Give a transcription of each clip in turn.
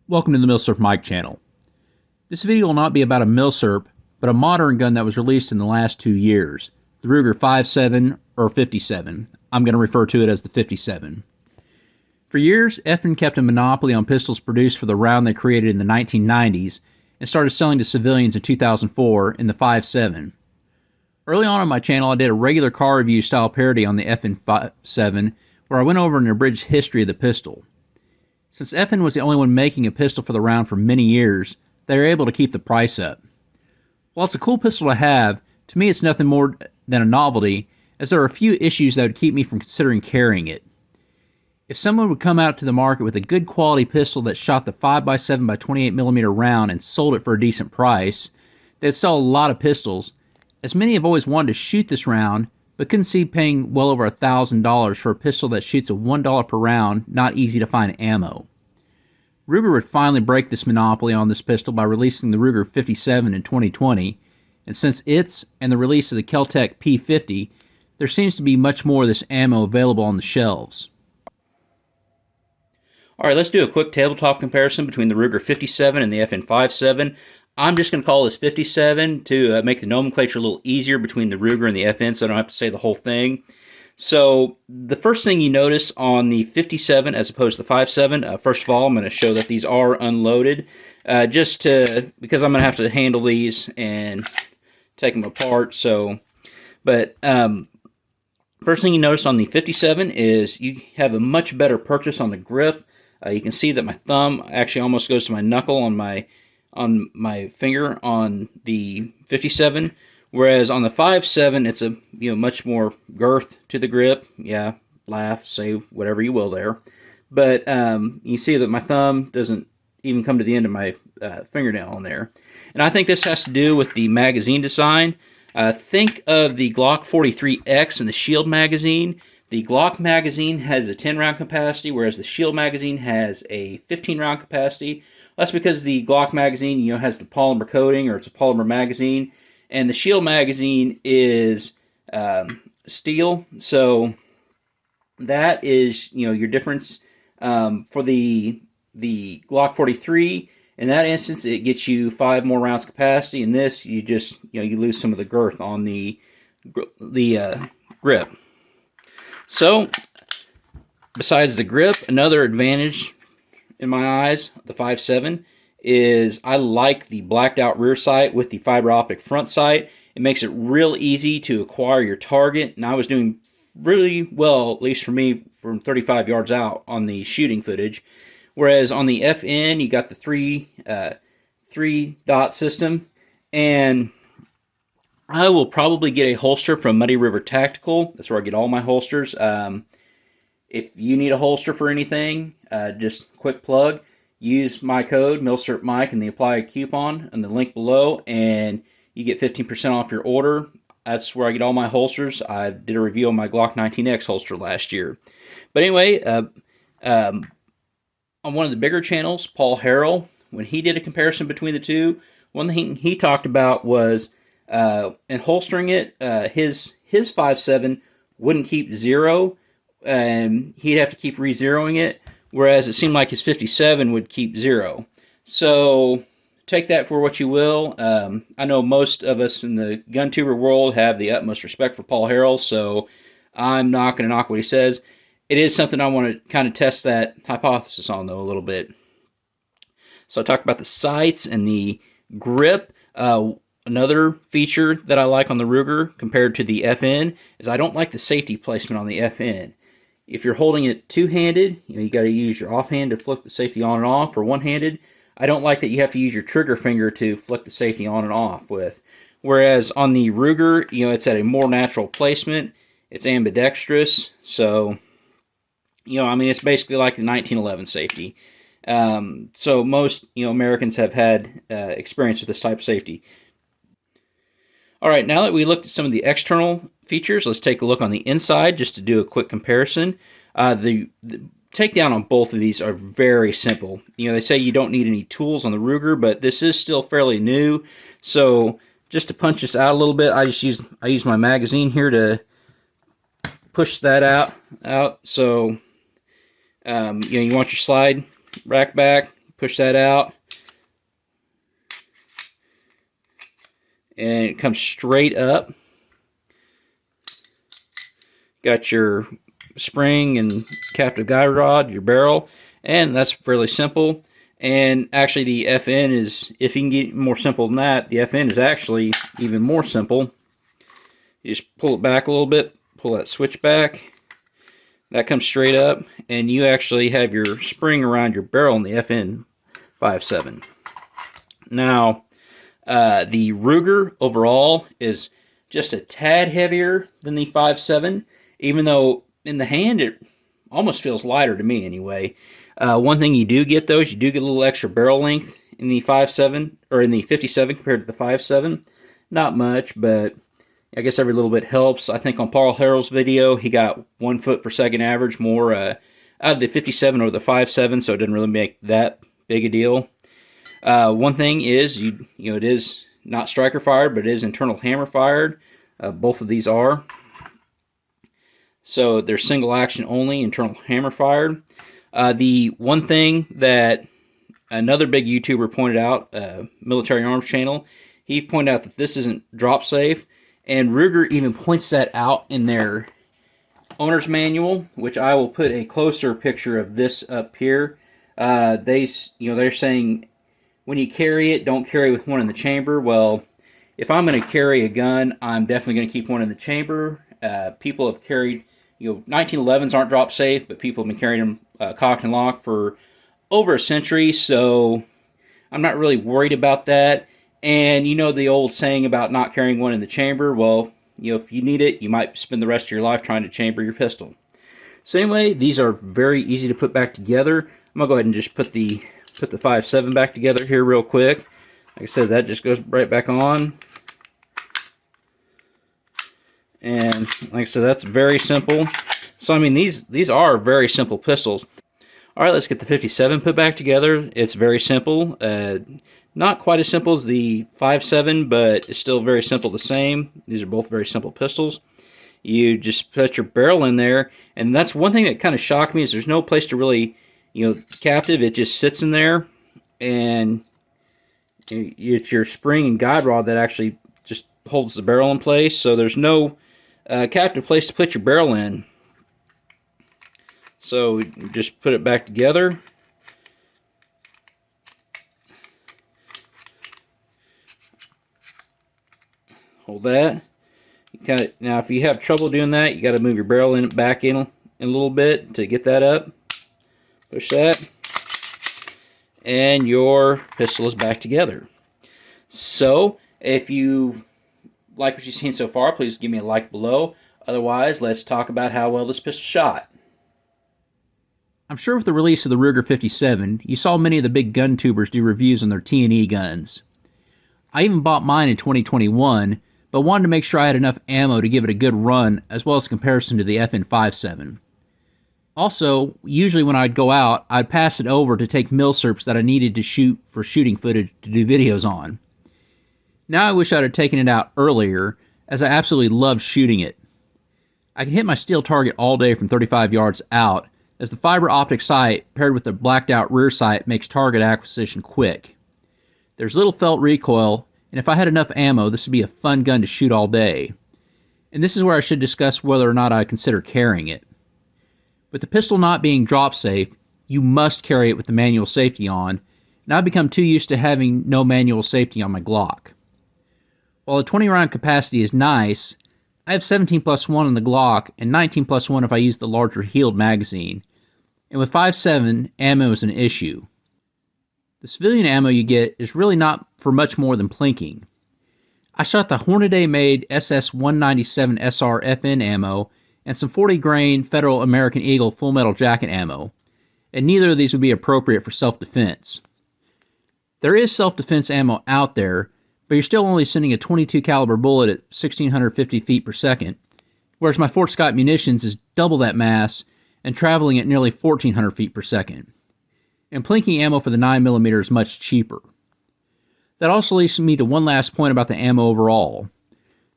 Welcome to the Milsurp Mike channel. This video will not be about a Milsurp, but a modern gun that was released in the last 2 years, the Ruger 57 or 57. I'm going to refer to it as the 57. For years, FN kept a monopoly on pistols produced for the round they created in the 1990s and started selling to civilians in 2004 in the 57. Early on my channel, I did a regular car review style parody on the FN 57 where I went over an abridged history of the pistol. Since FN was the only one making a pistol for the round for many years, they were able to keep the price up. While it's a cool pistol to have, to me it's nothing more than a novelty, as there are a few issues that would keep me from considering carrying it. If someone would come out to the market with a good quality pistol that shot the 5x7 by 28mm round and sold it for a decent price, they'd sell a lot of pistols, as many have always wanted to shoot this round, but couldn't see paying well over $1,000 for a pistol that shoots a $1 per round, not easy to find ammo. Ruger would finally break this monopoly on this pistol by releasing the Ruger 57 in 2020, and since its and the release of the Kel-Tec P50, there seems to be much more of this ammo available on the shelves. Alright, let's do a quick tabletop comparison between the Ruger 57 and the FN 57. I'm just going to call this 57 to make the nomenclature a little easier between the Ruger and the FN so I don't have to say the whole thing. So the first thing you notice on the 57 as opposed to the 57, first of all, I'm going to show that these are unloaded because I'm going to have to handle these and take them apart. But first thing you notice on the 57 is you have a much better purchase on the grip. You can see that my thumb actually almost goes to my knuckle on my finger on the 57, whereas on the 57 it's a much more girth to the grip. Yeah, laugh, say whatever you will there, but you see that my thumb doesn't even come to the end of my fingernail on there, and I think this has to do with the magazine design. Think of the Glock 43X and the Shield magazine. The Glock magazine has a 10-round capacity, whereas the Shield magazine has a 15-round capacity. That's because the Glock magazine, has the polymer coating, or it's a polymer magazine, and the Shield magazine is steel. So that is, your difference. For the Glock 43, in that instance, it gets you 5 more rounds capacity. In this, you just, you lose some of the girth on the grip. So, besides the grip, another advantage in my eyes, the 5.7, is I like the blacked out rear sight with the fiber optic front sight. It makes it real easy to acquire your target, and I was doing really well, at least for me, from 35 yards out on the shooting footage. Whereas on the FN, you got the three dot system, and I will probably get a holster from Muddy River Tactical. That's where I get all my holsters. If you need a holster for anything, just quick plug, use my code MilsurpMike and the apply coupon in the link below, and you get 15% off your order. That's where I get all my holsters. I did a review on my Glock 19X holster last year. But anyway, on one of the bigger channels, Paul Harrell, when he did a comparison between the two, one thing he talked about was in holstering it, his 5.7 wouldn't keep zero, and he'd have to keep re-zeroing it, whereas it seemed like his 57 would keep zero. So take that for what you will. I know most of us in the gun tuber world have the utmost respect for Paul Harrell, so I'm not going to knock what he says. It is something I want to kind of test that hypothesis on, though, a little bit. So I talked about the sights and the grip. Another feature that I like on the Ruger compared to the FN is I don't like the safety placement on the FN. If you're holding it two-handed, you got to use your offhand to flick the safety on and off, or one-handed. I don't like that you have to use your trigger finger to flick the safety on and off with. Whereas on the Ruger, it's at a more natural placement. It's ambidextrous, so it's basically like the 1911 safety. So most Americans have had experience with this type of safety. All right, now that we looked at some of the external features, let's take a look on the inside just to do a quick comparison. The takedown on both of these are very simple. They say you don't need any tools on the Ruger, but this is still fairly new. So just to punch this out a little bit, I use my magazine here to push that out. So you want your slide rack back, push that out, and it comes straight up. Got your spring and captive guide rod, your barrel, and that's fairly simple. And actually the FN is, if you can get more simple than that, the FN is actually even more simple. You just pull it back a little bit, pull that switch back, that comes straight up, and you actually have your spring around your barrel in the FN 5.7. Now, the Ruger overall is just a tad heavier than the 5.7, even though in the hand it almost feels lighter to me anyway. One thing you do get though is you do get a little extra barrel length in the 5.7 or in the 57 compared to the 5.7. Not much, but I guess every little bit helps. I think on Paul Harrell's video he got 1 foot per second average more out of the 57 or the 5.7, so it didn't really make that big a deal. One thing is you know it is not striker fired, but it is internal hammer fired. Both of these are. So they're single action only, internal hammer fired. The one thing that another big YouTuber pointed out, Military Arms Channel, he pointed out that this isn't drop safe, and Ruger even points that out in their owner's manual, which I will put a closer picture of this up here. They're saying when you carry it, don't carry with one in the chamber. Well, if I'm going to carry a gun, I'm definitely going to keep one in the chamber. People have carried, 1911s aren't drop safe, but people have been carrying them cocked and locked for over a century, so I'm not really worried about that. And the old saying about not carrying one in the chamber, well, if you need it, you might spend the rest of your life trying to chamber your pistol. Same way, these are very easy to put back together. I'm going to go ahead and just put the 5.7 back together here real quick. Like I said, that just goes right back on. And like I said, that's very simple. So I mean, these are very simple pistols. All right, let's get the 57 put back together. It's very simple. Not quite as simple as the 5.7, but it's still very simple the same. These are both very simple pistols. You just put your barrel in there, and that's one thing that kind of shocked me is there's no place to really, captive. It just sits in there, and it's your spring and guide rod that actually just holds the barrel in place. So there's no captive place to put your barrel in. So just put it back together. Hold that. Now, if you have trouble doing that, you got to move your barrel back in a little bit to get that up. Push that, and your pistol is back together. So, if you like what you've seen so far, please give me a like below. Otherwise, let's talk about how well this pistol shot. I'm sure with the release of the Ruger 57, you saw many of the big gun tubers do reviews on their T&E guns. I even bought mine in 2021, but wanted to make sure I had enough ammo to give it a good run, as well as comparison to the FN 5.7. Also, usually when I'd go out, I'd pass it over to take milsurps that I needed to shoot for shooting footage to do videos on. Now I wish I'd have taken it out earlier, as I absolutely love shooting it. I can hit my steel target all day from 35 yards out, as the fiber optic sight paired with the blacked out rear sight makes target acquisition quick. There's little felt recoil, and if I had enough ammo, this would be a fun gun to shoot all day. And this is where I should discuss whether or not I consider carrying it. With the pistol not being drop safe, you must carry it with the manual safety on, and I've become too used to having no manual safety on my Glock. While the 20 round capacity is nice, I have 17+1 on the Glock and 19+1 if I use the larger heeled magazine, and with 5.7, ammo is an issue. The civilian ammo you get is really not for much more than plinking. I shot the Hornady-made SS-197 SR FN ammo and some 40 grain Federal American Eagle Full Metal Jacket ammo, and neither of these would be appropriate for self-defense. There is self-defense ammo out there, but you're still only sending a 22 caliber bullet at 1,650 feet per second, whereas my Fort Scott munitions is double that mass and traveling at nearly 1,400 feet per second. And plinking ammo for the 9mm is much cheaper. That also leads me to one last point about the ammo overall.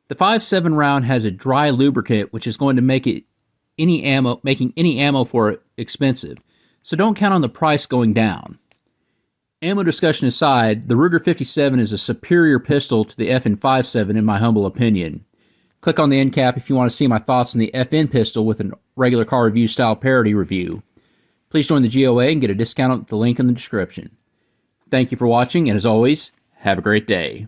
The 5.7 round has a dry lubricant, which is going to make making any ammo for it expensive, so don't count on the price going down. Ammo discussion aside, the Ruger 57 is a superior pistol to the FN57 in my humble opinion. Click on the end cap if you want to see my thoughts on the FN pistol with a regular car review style parody review. Please join the GOA and get a discount at the link in the description. Thank you for watching, and as always, have a great day.